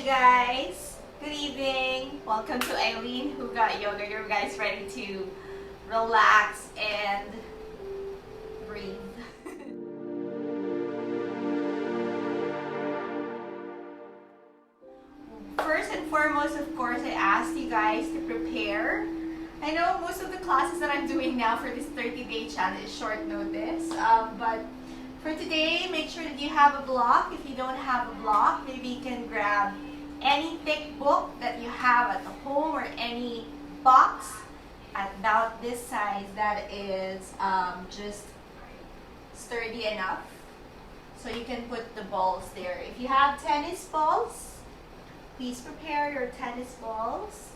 guys, good evening. Welcome to Eileen Who Got Yoga. You guys ready to relax and breathe? First and foremost, of course, I asked you guys to prepare. I know most of the classes that I'm doing now for this 30-day challenge is short notice, but for today, make sure that you have a block. If you don't have a block, maybe you can grab any thick book that you have at the home or any box at about this size that is just sturdy enough so you can put the balls there. If you have tennis balls, please prepare your tennis balls,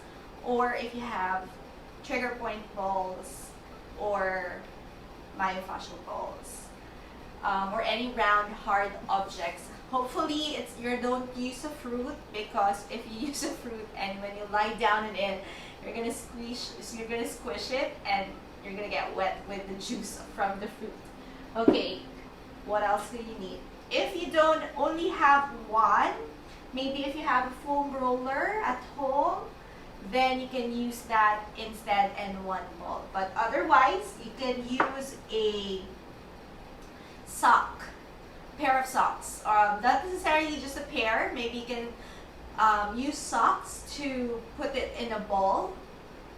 or if you have trigger point balls or myofascial balls. Or any round hard objects. Hopefully you don't use a fruit, because if you use a fruit and when you lie down in it, you're gonna squish it and you're gonna get wet with the juice from the fruit. Okay, what else do you need? If you don't only have one, maybe if you have a foam roller at home, then you can use that instead and one ball. But otherwise, you can use a pair of socks. Not necessarily just a pair. Maybe you can use socks to put it in a ball,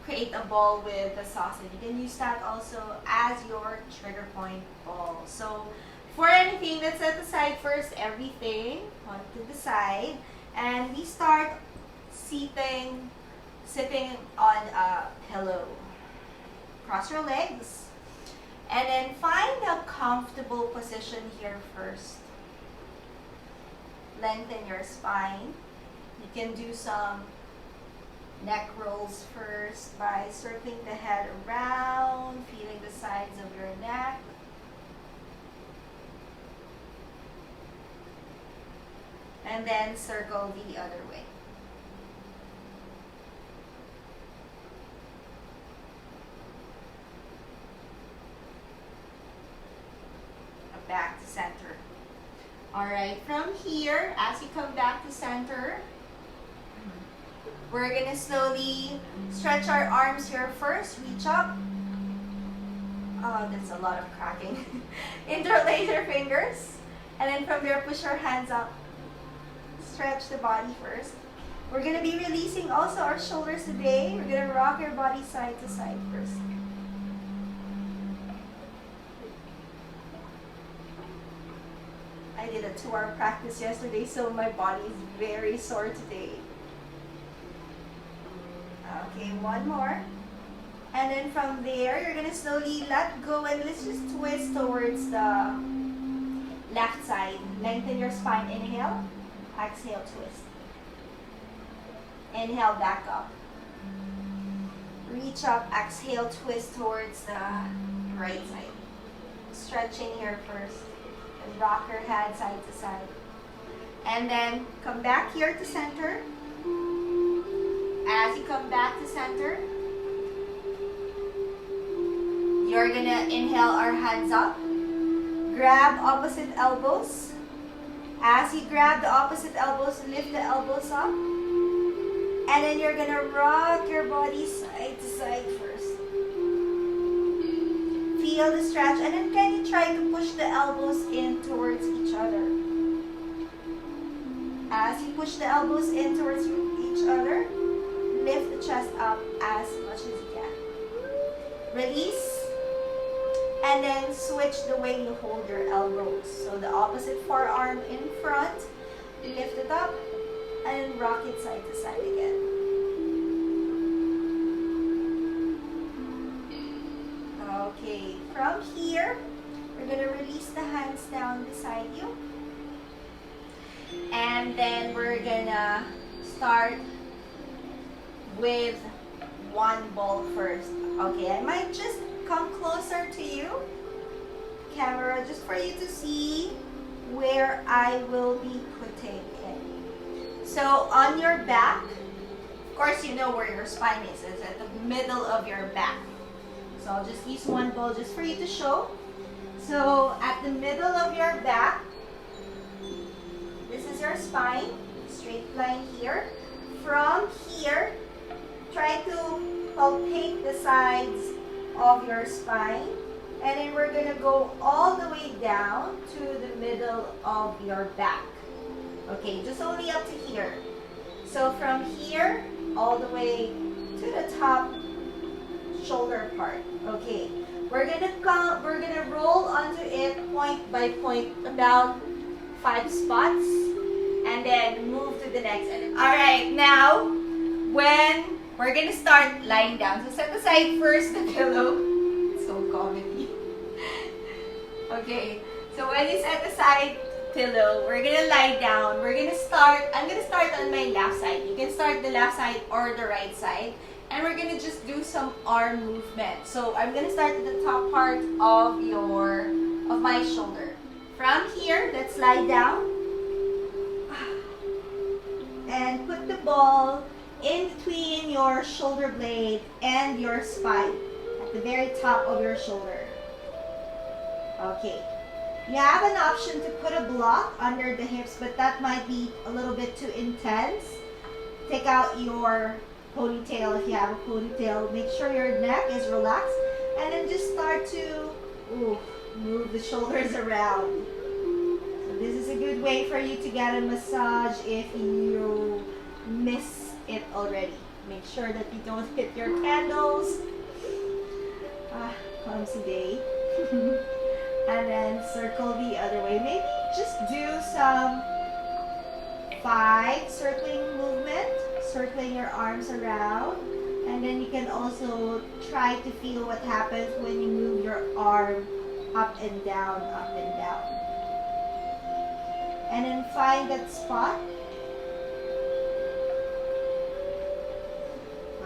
create a ball with the socks, and you can use that also as your trigger point ball. So for anything, let's set aside first everything onto the side, and we start sitting on a pillow. Cross your legs. And then find a comfortable position here first. Lengthen your spine. You can do some neck rolls first by circling the head around, feeling the sides of your neck. And then circle the other way. Back to center. Alright, from here, as you come back to center, we're gonna slowly stretch our arms here first. Reach up. Oh, that's a lot of cracking. Interlace your fingers. And then from there, push your hands up. Stretch the body first. We're gonna be releasing also our shoulders today. We're gonna rock your body side to side first. I did a 2-hour practice yesterday, so my body is very sore today. Okay, one more. And then from there, you're gonna slowly let go and let's just twist towards the left side. Lengthen your spine. Inhale, exhale, twist. Inhale, back up. Reach up, exhale, twist towards the right side. Stretching here first. And rock your head side to side. And then come back here to center. As you come back to center, you're gonna inhale our hands up. Grab opposite elbows. As you grab the opposite elbows, lift the elbows up. And then you're gonna rock your body side to side first. Feel the stretch, and then can you try to push the elbows in towards each other? As you push the elbows in towards each other, lift the chest up as much as you can. Release, and then switch the way you hold your elbows. So the opposite forearm in front, lift it up, and rock it side to side again. Okay, from here, we're going to release the hands down beside you. And then we're going to start with one ball first. Okay, I might just come closer to you, camera, just for you to see where I will be putting it. So on your back, of course you know where your spine is. It's at the middle of your back. So I'll just use one ball just for you to show. So at the middle of your back, this is your spine, straight straight line here. From here, try to palpate the sides of your spine. And then we're going to go all the way down to the middle of your back. Okay, just only up to here. So from here, all the way to the top shoulder part. Okay, we're gonna roll onto it point by point, about 5 spots, and then move to the next. All right, now when we're gonna start lying down, so set aside first the pillow. It's so comedy. Okay, so when you set aside pillow, we're gonna lie down. I'm gonna start on my left side. You can start the left side or the right side. And we're gonna just do some arm movement. So I'm gonna start at the top part of my shoulder. From here, let's lie down. And put the ball in between your shoulder blade and your spine. At the very top of your shoulder. Okay. You have an option to put a block under the hips, but that might be a little bit too intense. Take out your ponytail if you have a ponytail. Make sure your neck is relaxed, and then just start to move the shoulders around. So this is a good way for you to get a massage if you miss it already. Make sure that you don't hit your candles. Clumsy day. And then circle the other way. Maybe just do some 5 circling movement, circling your arms around. And then you can also try to feel what happens when you move your arm up and down, up and down. And then find that spot.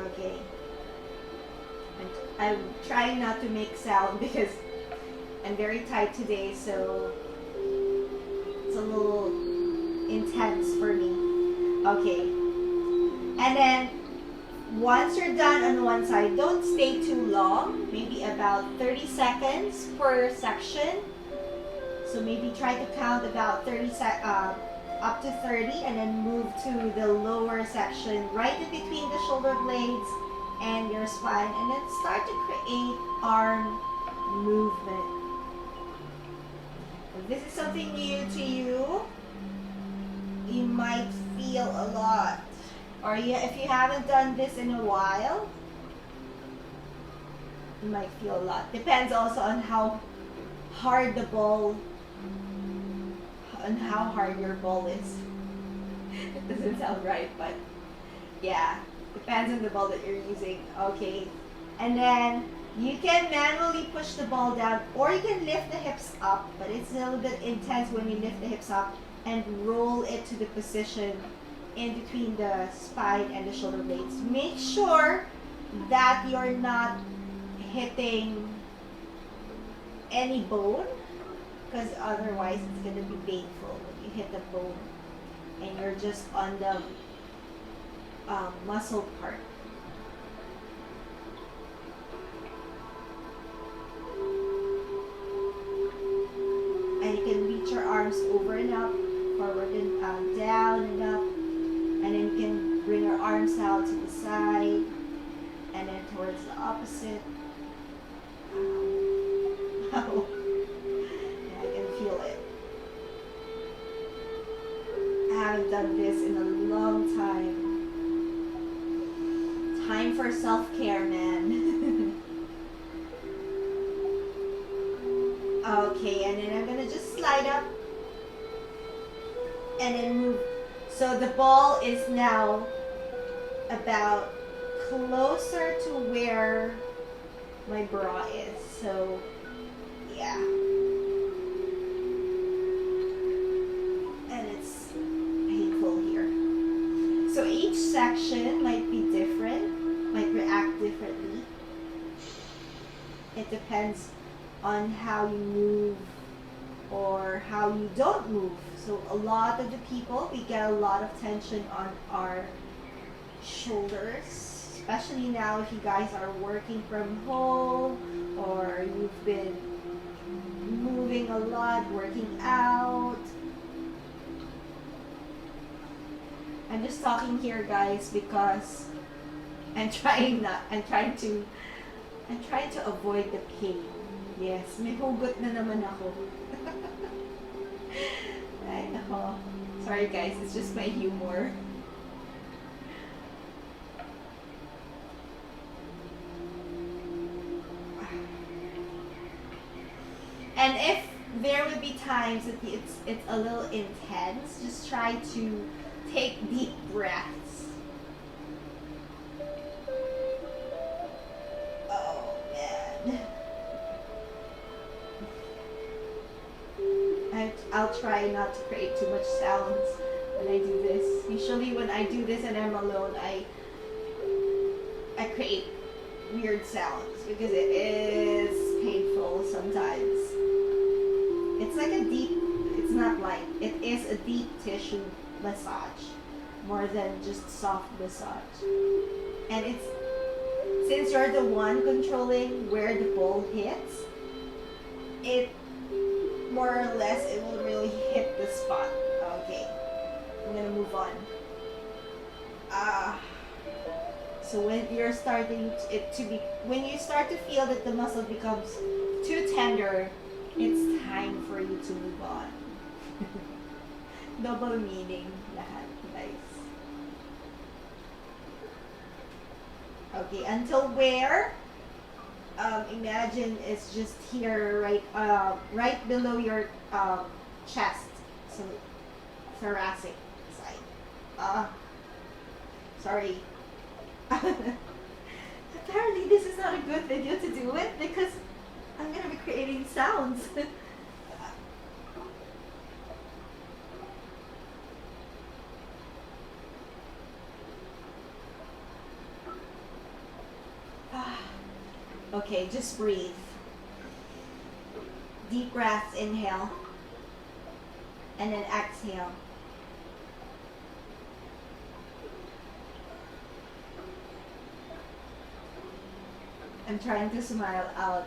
Okay. I'm trying not to make sound because I'm very tight today, so it's a little intense for me. Okay. And then once you're done on one side, don't stay too long. Maybe about 30 seconds per section. So maybe try to count about up to 30, and then move to the lower section right in between the shoulder blades and your spine, and then start to create arm movement. If this is something new to you, you might feel a lot. Or if you haven't done this in a while, you might feel a lot. Depends also on how hard the ball, on how hard your ball is. It doesn't sound right, but yeah, depends on the ball that you're using. Okay, and then you can manually push the ball down, or you can lift the hips up, but it's a little bit intense when you lift the hips up and roll it to the position in between the spine and the shoulder blades. Make sure that you're not hitting any bone, because otherwise it's going to be painful when you hit the bone and you're just on the muscle part. And you can reach your arms over and up, forward and down and up, and then you can bring your arms out to the side and then towards the opposite. Oh, yeah, I can feel it. I haven't done this in a long time. Time for self-care, man. Okay, and then I'm gonna just slide up and then move. So the ball is now about closer to where my bra is. So yeah. And it's painful here. So each section might be different, might react differently. It depends on how you move or how you don't move. So a lot of the people, we get a lot of tension on our shoulders, especially now if you guys are working from home or you've been moving a lot, working out. I'm just talking here, guys, because I'm trying to avoid the pain. Yes, may hugot na naman ako. Ay, nako. Sorry guys, it's just my humor. And if there would be times that it's a little intense, just try to take deep breaths. Oh man. I'll try not to create too much sounds when I do this. Usually when I do this and I'm alone, I create weird sounds because it is painful sometimes. It's like it's not light. It is a deep tissue massage more than just soft massage. And since you're the one controlling where the ball hits, it more or less it will really hit the spot. Okay, I'm gonna move on. So when you start to feel that the muscle becomes too tender, it's time for you to move on. Double meaning lahat, guys. Okay, until where? Imagine it's just here, right below your chest, so thoracic side. Sorry. Apparently, this is not a good video to do it because I'm gonna be creating sounds. Okay, just breathe. Deep breaths, inhale. And then exhale. I'm trying to smile out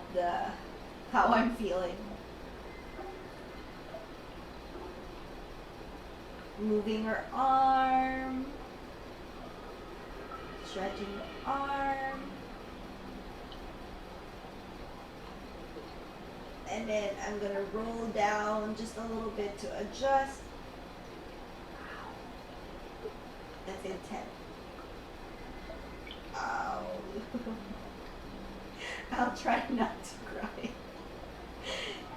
how I'm feeling. Moving her arm. Stretching the arm. And then I'm gonna roll down just a little bit to adjust. That's intense. Ow. I'll try not to cry.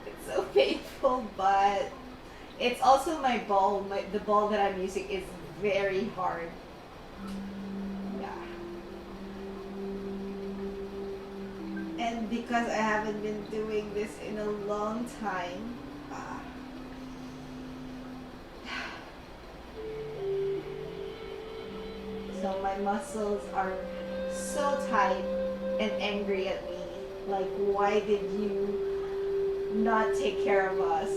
It's so painful, but it's also my ball. The ball that I'm using is very hard. And because I haven't been doing this in a long time, so my muscles are so tight and angry at me. Like, why did you not take care of us?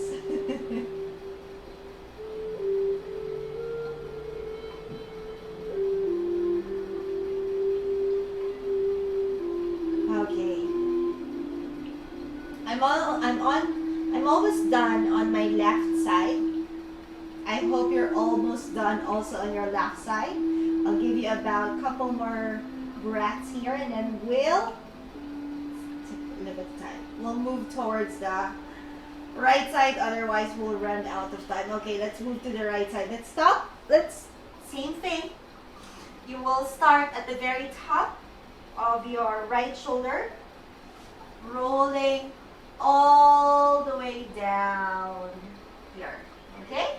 I'm almost done on my left side. I hope you're almost done also on your left side. I'll give you about a couple more breaths here and then we'll take a little bit of time. We'll move towards the right side, otherwise we'll run out of time. Okay, let's move to the right side. Let's stop. Same thing. You will start at the very top of your right shoulder, rolling all the way down here. Okay?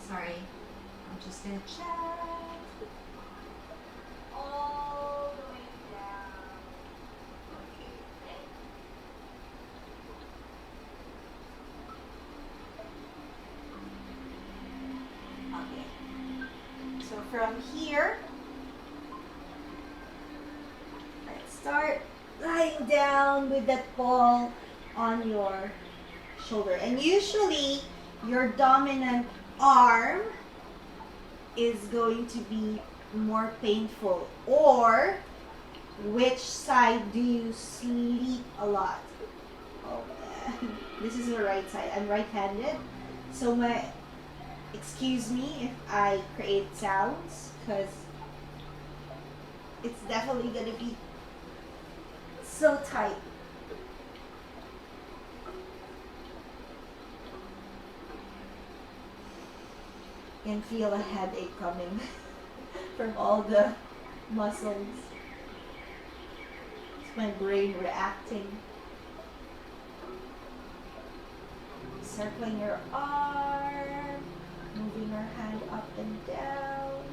Sorry. I'm just gonna check. All the way down. Okay. So from here, start lying down with that ball on your shoulder. And usually, your dominant arm is going to be more painful. Or, which side do you sleep a lot? Oh man, this is the right side. I'm right-handed. So excuse me if I create sounds, because it's definitely gonna be so tight. Can feel a headache coming from all the muscles. It's my brain reacting. Circling your arm, moving your hand up and down.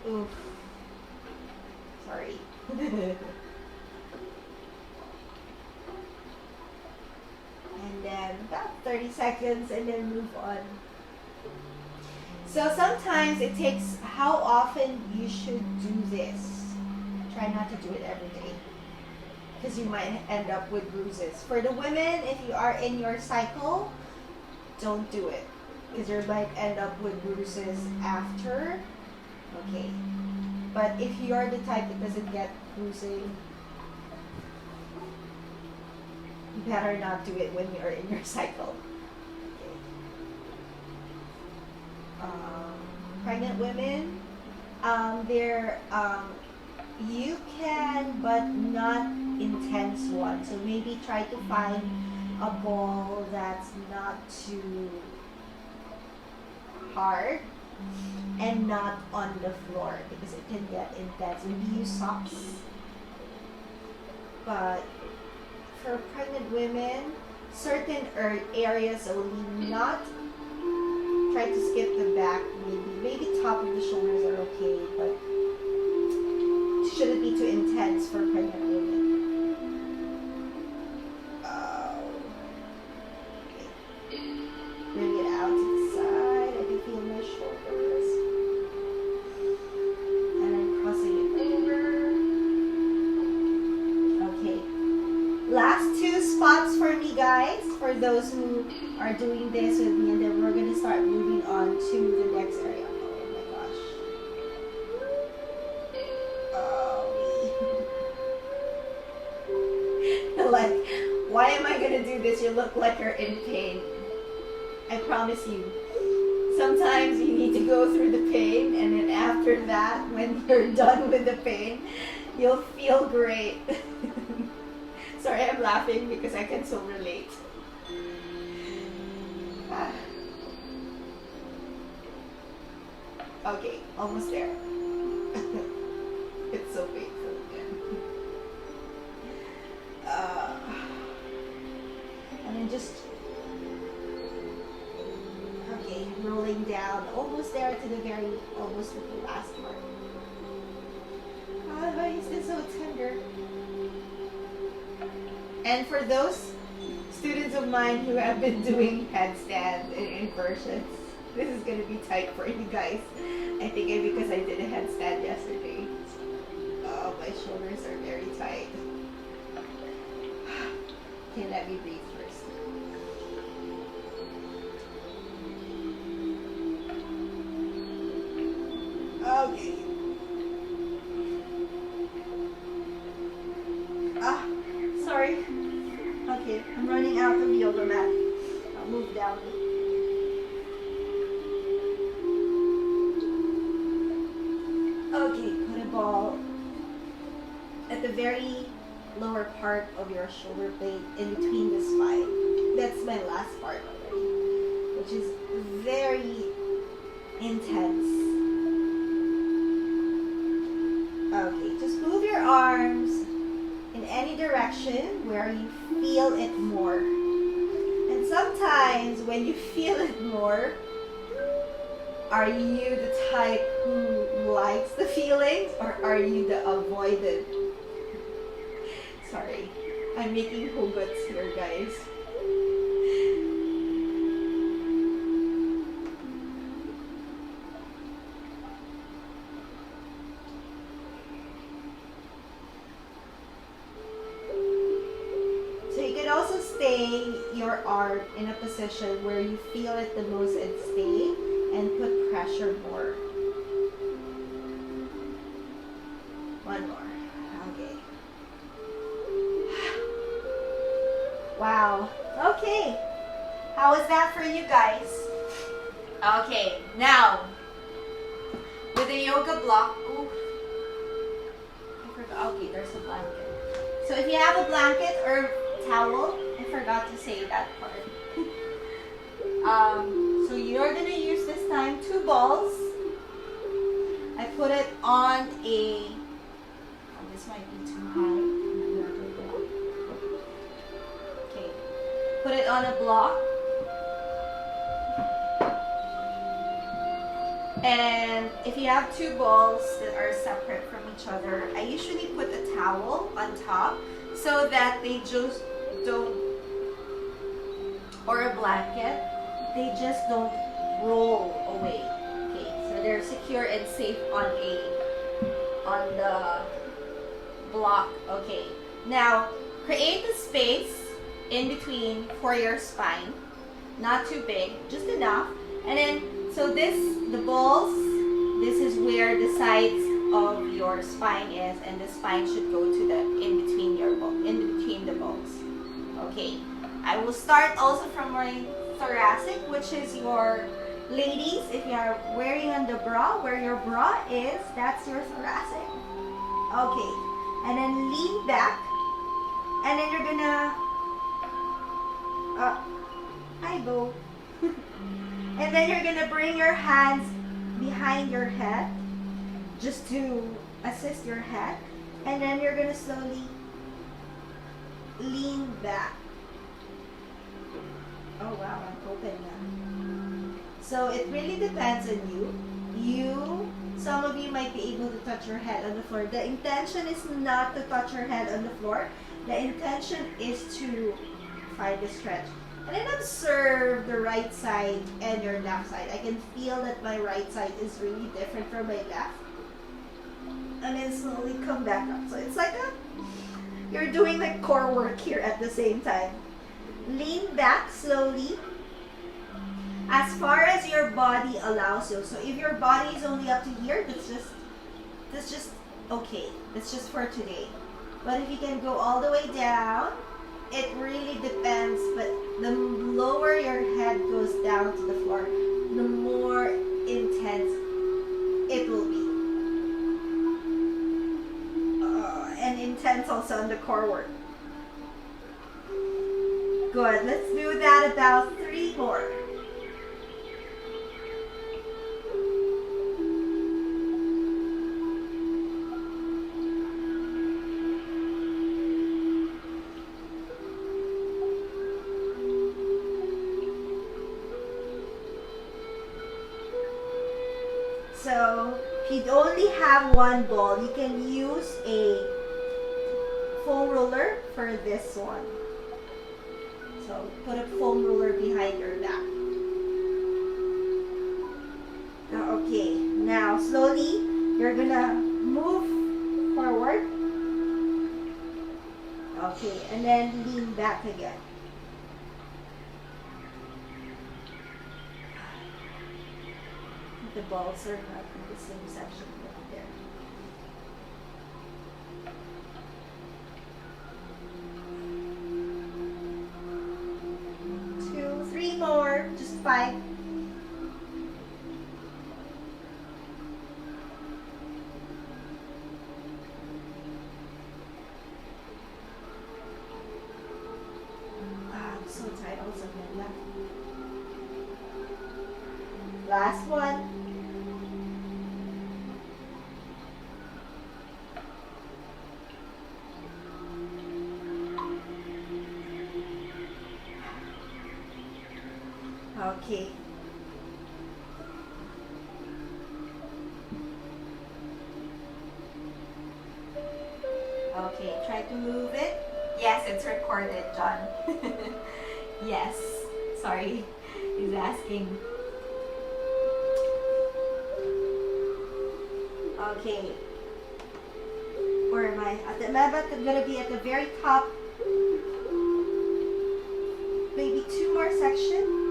Oof. Sorry. And then about 30 seconds and then move on. So sometimes it takes how often you should do this. Try not to do it every day, because you might end up with bruises. For the women, if you are in your cycle, don't do it, because you might end up with bruises after. Okay. But if you are the type that doesn't get bruising, you better not do it when you're in your cycle. Pregnant women, you can, but not intense one. So maybe try to find a ball that's not too hard and not on the floor, because it can get intense. Maybe use socks. But for pregnant women, certain areas only, not try to skip the back, maybe top of the shoulders are okay, but it shouldn't be too intense for pregnant women. Okay. Bring it out to the side. I can feel my shoulders. And I'm crossing it over. Okay. Last 2 spots for me, guys, for those who are doing this with me, and then we're going to start moving on to the next area. Like, why am I gonna do this? You look like you're in pain. I promise you. Sometimes you need to go through the pain, and then after that, when you're done with the pain, you'll feel great. Sorry, I'm laughing because I can so relate. Okay, almost there. It's so painful. And then just, okay, rolling down, almost there to the almost to the last part. Oh, it's been so tender. And for those students of mine who have been doing headstands and inversions, this is going to be tight for you guys. I think because I did a headstand yesterday. Oh, my shoulders are very tight. Okay, let me breathe first. Okay. Sorry. Okay, I'm running out of yoga mat. I'll move down. Okay, put a ball at the very lower part of your shoulder blade in between the spine. That's my last part already, which is very intense. Okay, just move your arms in any direction where you feel it more. And sometimes when you feel it more, are you the type who likes the feelings, or are you the avoidant? Sorry, I'm making hoguts here, guys. So you can also stay your arm in a position where you feel it the most and stay and put pressure more. One more. Wow. Okay. How was that for you guys? Okay, now with the yoga block. Ooh, I forgot. Okay, there's a blanket. So if you have a blanket or towel, I forgot to say that part. So you're gonna use this time 2 balls. I put it on a. Oh, this might be too high. Okay, put it on a block. And if you have 2 balls that are separate from each other, I usually put a towel on top so that they just don't, or a blanket, they just don't roll away. Okay, so they're secure and safe on the block. Okay, now create a space in between for your spine, not too big, just enough, and then. So the balls, this is where the sides of your spine is, and the spine should go to the in between the balls. Okay, I will start also from my thoracic, which is your ladies. If you are wearing on the bra, where your bra is, that's your thoracic. Okay, and then lean back, and then you're gonna. Hi, Bo. And then you're gonna bring your hands behind your head just to assist your head. And then you're gonna slowly lean back. Oh wow, I'm open now. So it really depends on you. Some of you might be able to touch your head on the floor. The intention is not to touch your head on the floor. The intention is to find the stretch. And then observe the right side and your left side. I can feel that my right side is really different from my left. And then slowly come back up. So it's like you're doing like core work here at the same time. Lean back slowly as far as your body allows you. So if your body is only up to here, that's just okay. That's just for today. But if you can go all the way down, it really depends, but the lower your head goes down to the floor, the more intense it will be. And intense also on the core work. Good, let's do that about 3 more. So, if you only have 1 ball, you can use a foam roller for this one. So, put a foam roller behind your back. Okay, now slowly, you're gonna move forward. Okay, and then lean back again. The balls are not in the same section right there. 2, 3 more, just 5. I'm so tired also, man. Last one. Okay. Okay, try to move it. Yes, it's recorded, John. Yes. Sorry. He's asking. Okay. Where am I? Am I gonna be at the very top? Maybe 2 more sections.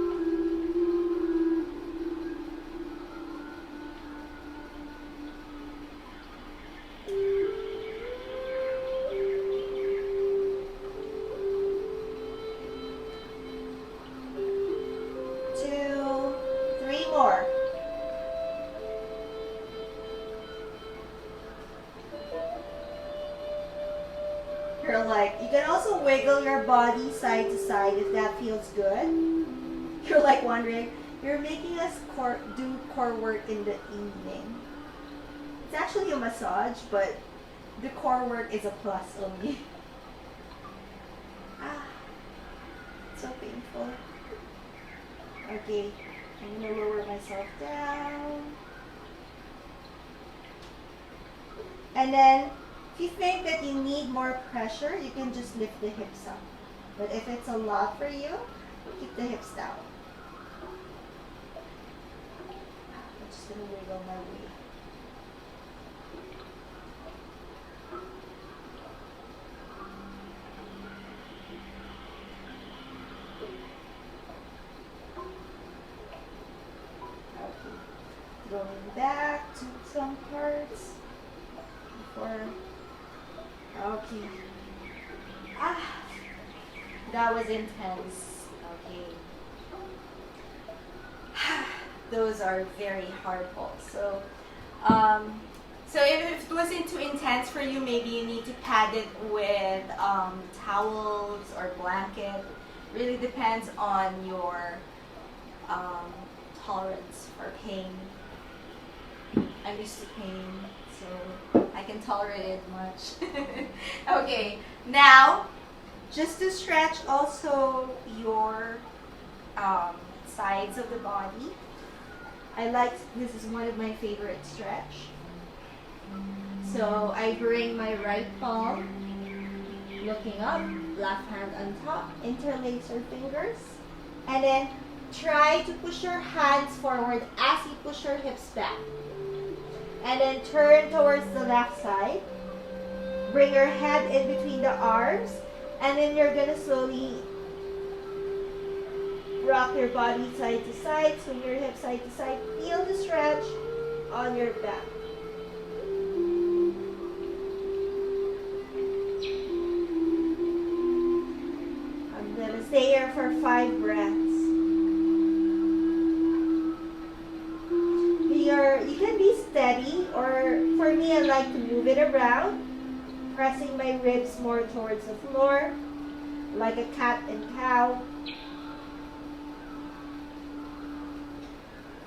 You're like, you can also wiggle your body side to side if that feels good. You're like wondering, you're making us do core work in the evening. It's actually a massage, but the core work is a plus only. Ah, so painful. Okay, I'm gonna lower myself down. And then, if you think that you need more pressure, you can just lift the hips up. But if it's a lot for you, keep the hips down. I'm just gonna wiggle my way. Okay. Going back to some parts. Okay. Ah, that was intense. Okay. Those are very hard pulls. So if it wasn't too intense for you, maybe you need to pad it with towels or blanket. Really depends on your tolerance for pain. I'm used to pain, so I can tolerate it much. Okay, now just to stretch also your sides of the body. This is one of my favorite stretch. So I bring my right palm looking up, left hand on top, interlace your fingers, and then try to push your hands forward as you push your hips back. And then turn towards the left side. Bring your head in between the arms. And then you're going to slowly rock your body side to side. Swing your hips side to side. Feel the stretch on your back. I'm going to stay here for 5 breaths. You can be steady, or for me, I like to move it around, pressing my ribs more towards the floor, like a cat and cow.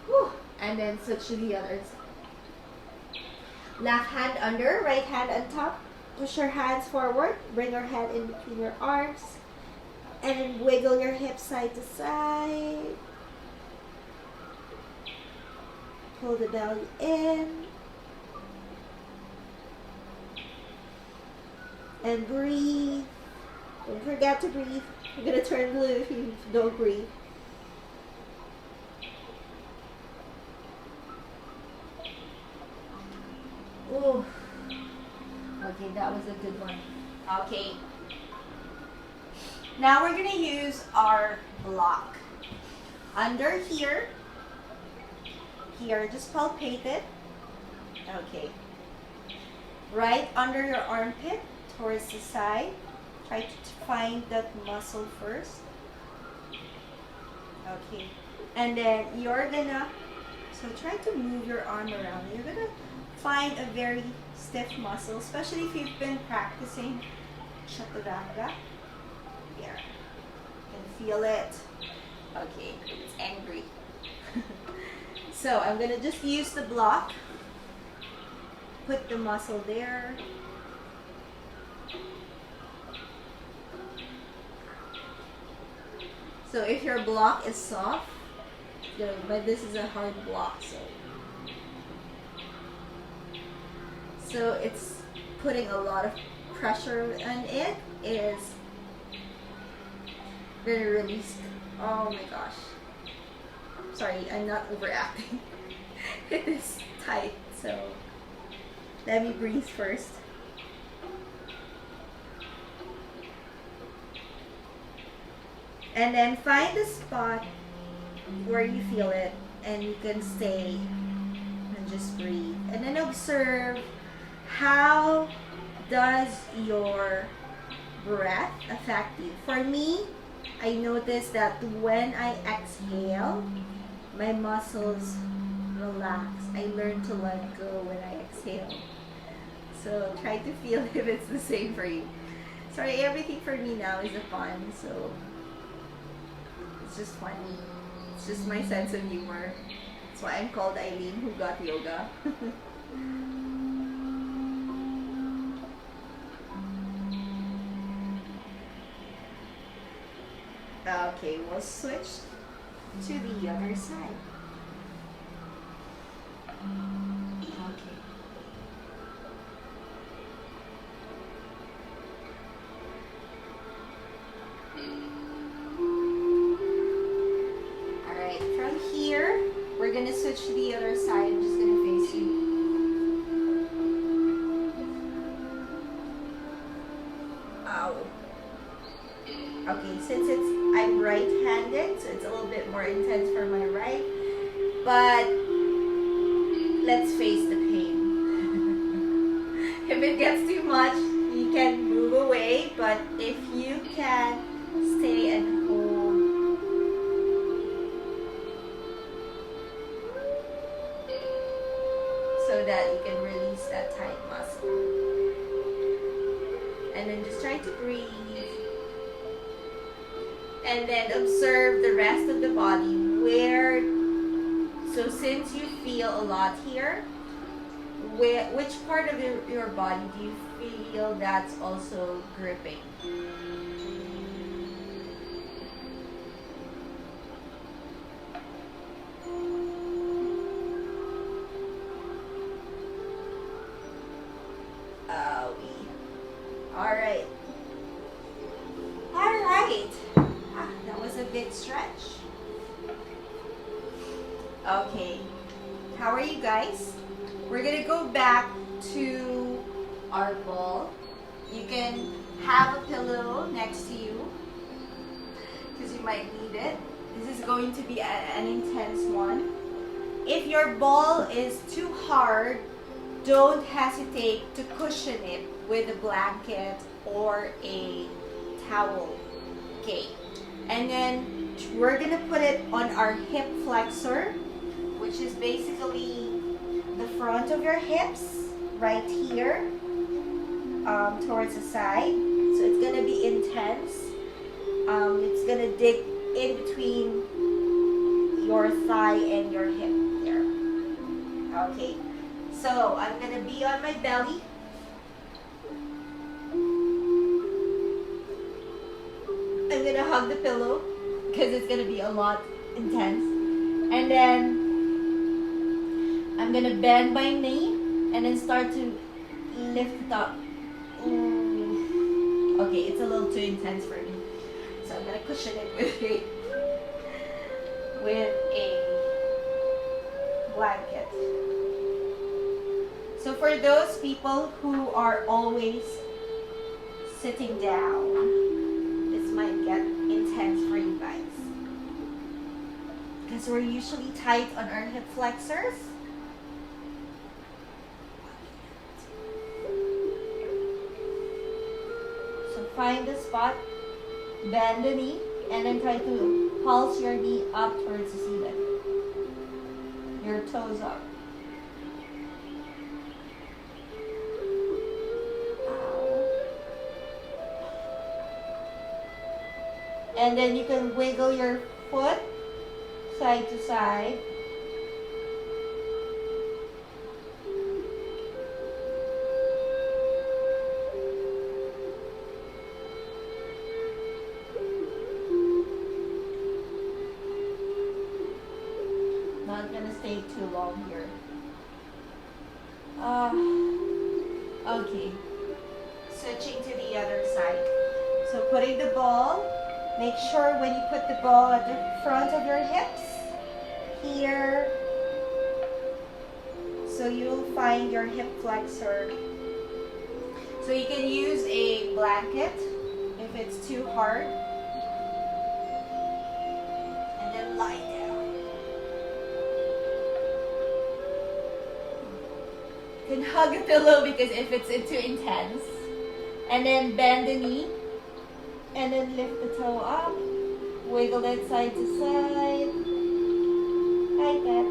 Whew. And then switch to the other side. Left hand under, right hand on top. Push your hands forward, bring your head in between your arms, and then wiggle your hips side to side. Pull the belly in. And breathe. Don't forget to breathe. You're going to turn blue if you don't breathe. Oh. Okay, that was a good one. Okay. Now we're going to use our block. Under here. Here, just palpate it. Okay. Right under your armpit, towards the side. Try to find that muscle first. Okay. And then you're gonna, so try to move your arm around. You're gonna find a very stiff muscle, especially if you've been practicing chaturanga. Here. You can feel it. Okay, it's angry. So I'm gonna just use the block. Put the muscle there. So if your block is soft, but this is a hard block, so it's putting a lot of pressure on it. Is gonna release. Oh my gosh. Sorry, I'm not overacting. It is tight, so let me breathe first. And then find the spot where you feel it, and you can stay and just breathe. And then observe how does your breath affect you. For me, I notice that when I exhale, my muscles relax. I learn to let go when I exhale. So try to feel if it's the same for you. Sorry, everything for me now is a fun, so it's just funny. It's just my sense of humor. That's why I'm called Eileen, who got yoga. Okay, we'll switch to the other side. Okay. Alright, from here, we're gonna switch to the other side. I'm just gonna face you. Ow. Okay, since I'm right-handed, so it's a little bit more intense for my right, but let's face the pain. If it gets too much, you can move away, but if you can stay and hold. So that you can release that tight muscle. And then just try to breathe. And then observe the rest of the body. So since you feel a lot here, which part of your body do you feel that's also gripping? Alright. Alright. That was a big stretch. Okay. How are you guys? We're gonna go back to our ball. You can have a pillow next to you because you might need it. This is going to be an intense one. If your ball is too hard, don't hesitate to cushion it with a blanket or a towel. Okay. And then we're gonna put it on our hip flexor, which is basically the front of your hips, right here, towards the side. So it's gonna be intense. It's gonna dig in between your thigh and your hip there. Okay. So I'm gonna be on my belly. I'm gonna hug the pillow because it's gonna be a lot intense. And then I'm gonna bend my knee and then start to lift it up. Ooh. Okay, it's a little too intense for me. So I'm gonna cushion it with a blanket. So for those people who are always sitting down, this might get intense for you guys. Because we're usually tight on our hip flexors. So find the spot, bend the knee, and then try to pulse your knee up towards the ceiling. Your toes up. And then you can wiggle your foot side to side. Not gonna stay too long here. Okay. Switching to the other side. So putting the ball. Make sure when you put the ball at the front of your hips, here, so you'll find your hip flexor. So you can use a blanket if it's too hard. And then lie down. You can hug a pillow because if it's too intense. And then bend the knee. And then lift the toe up, wiggle it side to side, like that.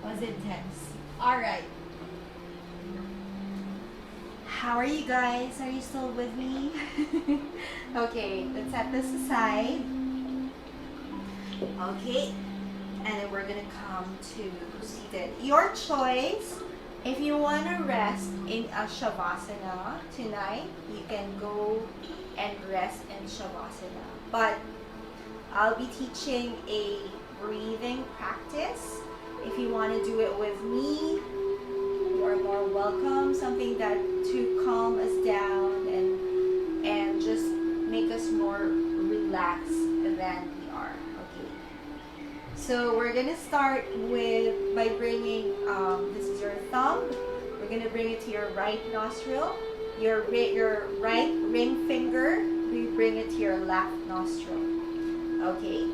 Was intense. Alright. How are you guys? Are you still with me? Okay, let's set this aside. Okay, and then we're gonna come to seated. Your choice. If you want to rest in a Shavasana tonight, you can go and rest in Shavasana. But I'll be teaching a breathing practice. If you want to do it with me, you are more welcome. Something that to calm us down and just make us more relaxed than we are. Okay. So we're gonna start by bringing this is your thumb. We're gonna bring it to your right nostril. Your right ring finger. We bring it to your left nostril. Okay.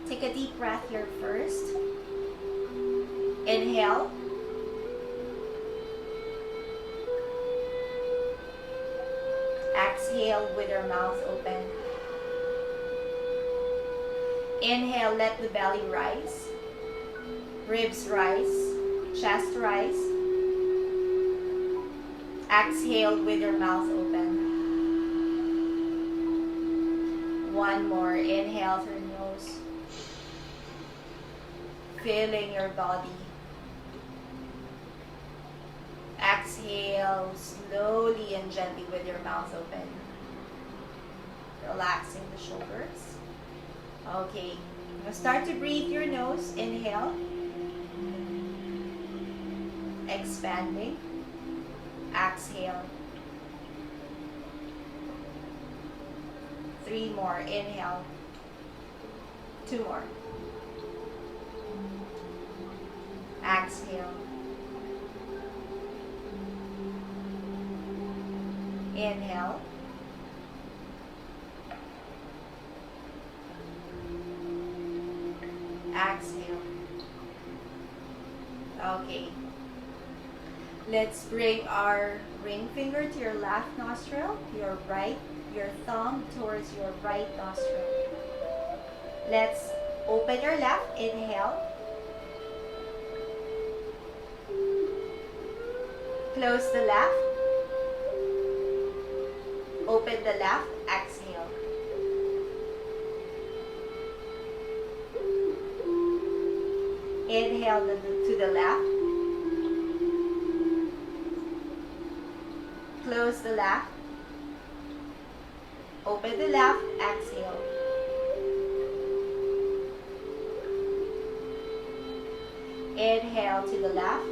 Take a deep breath here first. Inhale. Exhale with your mouth open. Inhale, let the belly rise. Ribs rise. Chest rise. Exhale with your mouth open. One more. Inhale through nose. Filling your body. Exhale slowly and gently with your mouth open. Relaxing the shoulders. Okay. Now start to breathe your nose. Inhale. Expanding. Exhale. 3 more. Inhale. 2 more. Exhale. Inhale. Exhale. Okay. Let's bring our ring finger to your left nostril, your thumb towards your right nostril. Let's open your left. Inhale. Close the left. Open the left. Exhale. Inhale to the left. Close the left. Open the left. Exhale. Inhale to the left.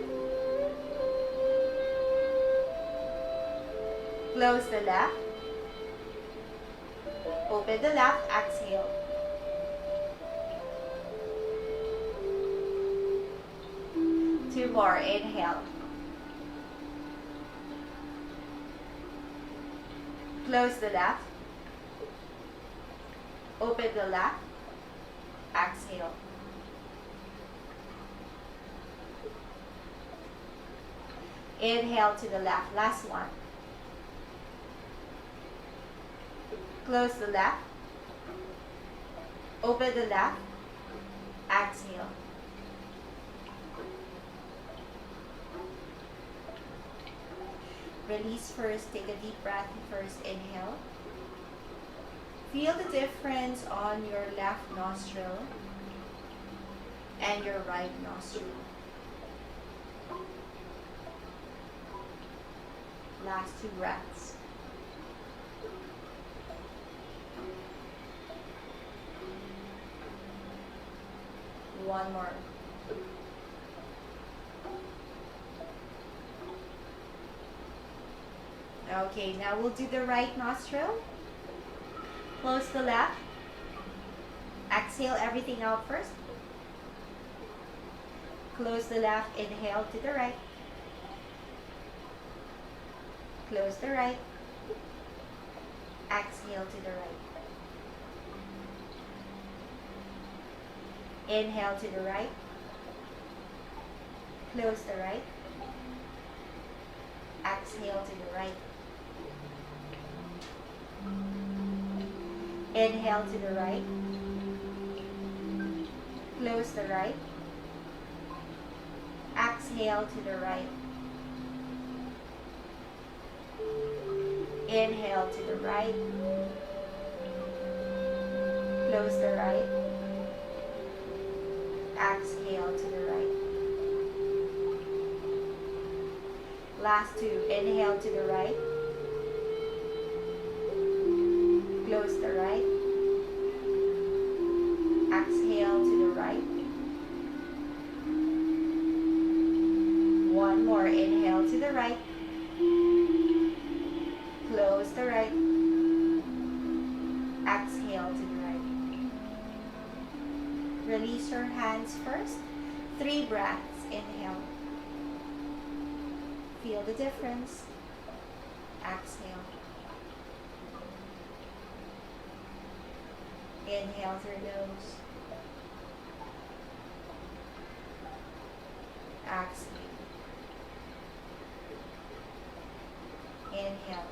Close the left. Open the left. Exhale. Two more. Inhale. Close the left. Open the left. Exhale. Inhale to the left. Last one. Close the left. Open the left. Exhale. Release first. Take a deep breath first. Inhale. Feel the difference on your left nostril and your right nostril. Last 2 breaths. One more. Okay, now we'll do the right nostril. Close the left. Exhale everything out first. Close the left. Inhale to the right. Close the right. Exhale to the right. Inhale to the right. Close the right. Exhale to the right. Inhale to the right. Close the right. Exhale to the right. Inhale to the right. Close the right. Exhale to the right. Last two. Inhale to the right. Close the right. Exhale to the right. One more. Inhale to the right. Close the right. Exhale to the right. Release your hands first. 3 breaths. Inhale. Feel the difference. Exhale. Inhale through nose. Exhale. Inhale.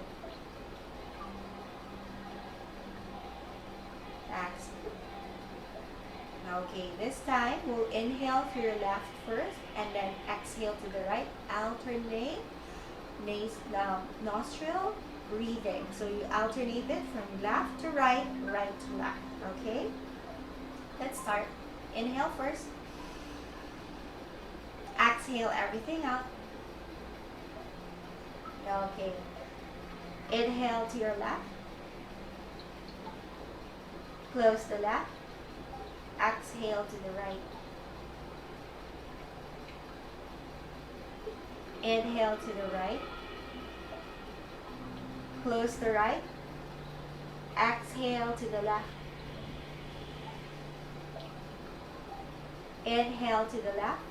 Exhale. Okay, this time we'll inhale through your left first and then exhale to the right. Alternate nostril breathing. So you alternate it from left to right, right to left. Okay? Let's start. Inhale first. Exhale everything out. Okay. Inhale to your left. Close the left. Exhale to the right. Inhale to the right. Close the right. Exhale to the left. Inhale to the left.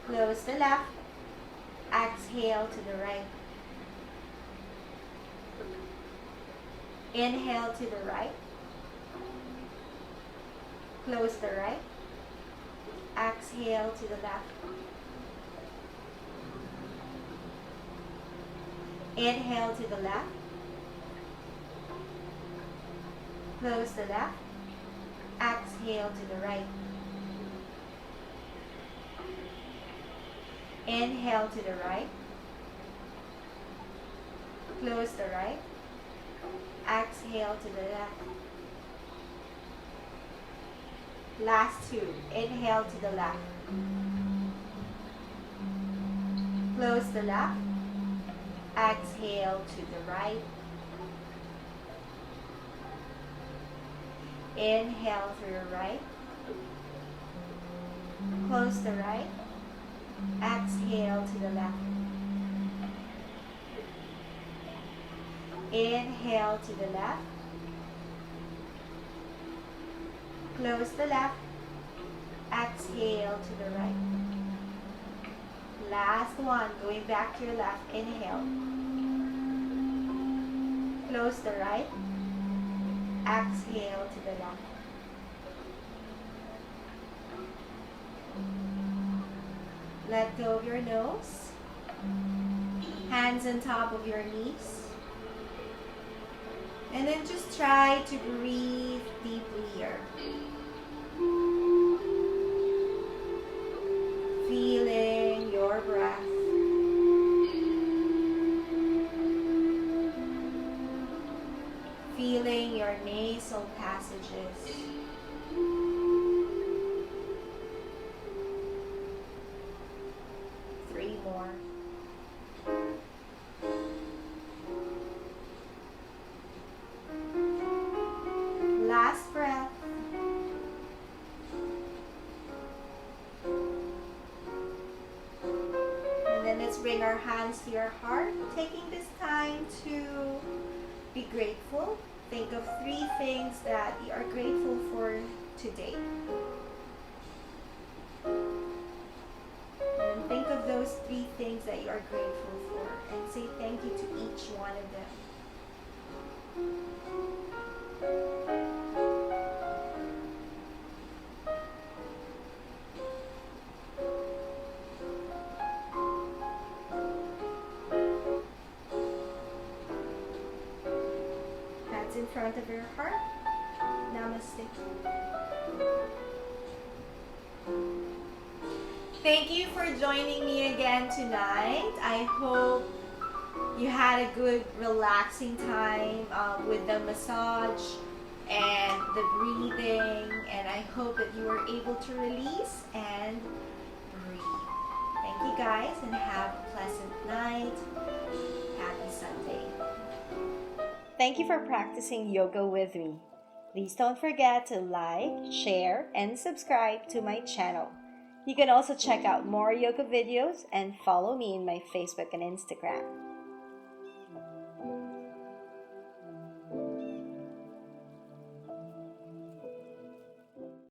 Close the left. Exhale to the right. Inhale to the right. Close the right. Exhale to the left. Inhale to the left. Close the left. Exhale to the right. Inhale to the right. Close the right. Exhale to the left. Last two. Inhale to the left. Close the left. Exhale to the right. Inhale through your right. Close the right. Exhale to the left. Inhale to the left. Close the left. Exhale to the right. Last one. Going back to your left. Inhale. Close the right. Exhale to the left. Let go of your nose. Hands on top of your knees. And then just try to breathe deeply here. Feeling your breath. Feeling your nasal passages. Three more. Last breath. And then let's bring our hands to your heart, taking this time to be grateful. Think of 3 things that you are grateful for today. And think of those 3 things that you are grateful for and say thank you to each one of them. Hands in front of your heart. Namaste. Thank you for joining me again tonight. I hope you had a good relaxing time with the massage and the breathing, and I hope that you were able to release and breathe. Thank you guys, and have a pleasant night. Happy Sunday. Thank you for practicing yoga with me. Please don't forget to like, share, and subscribe to my channel. You can also check out more yoga videos and follow me in my Facebook and Instagram.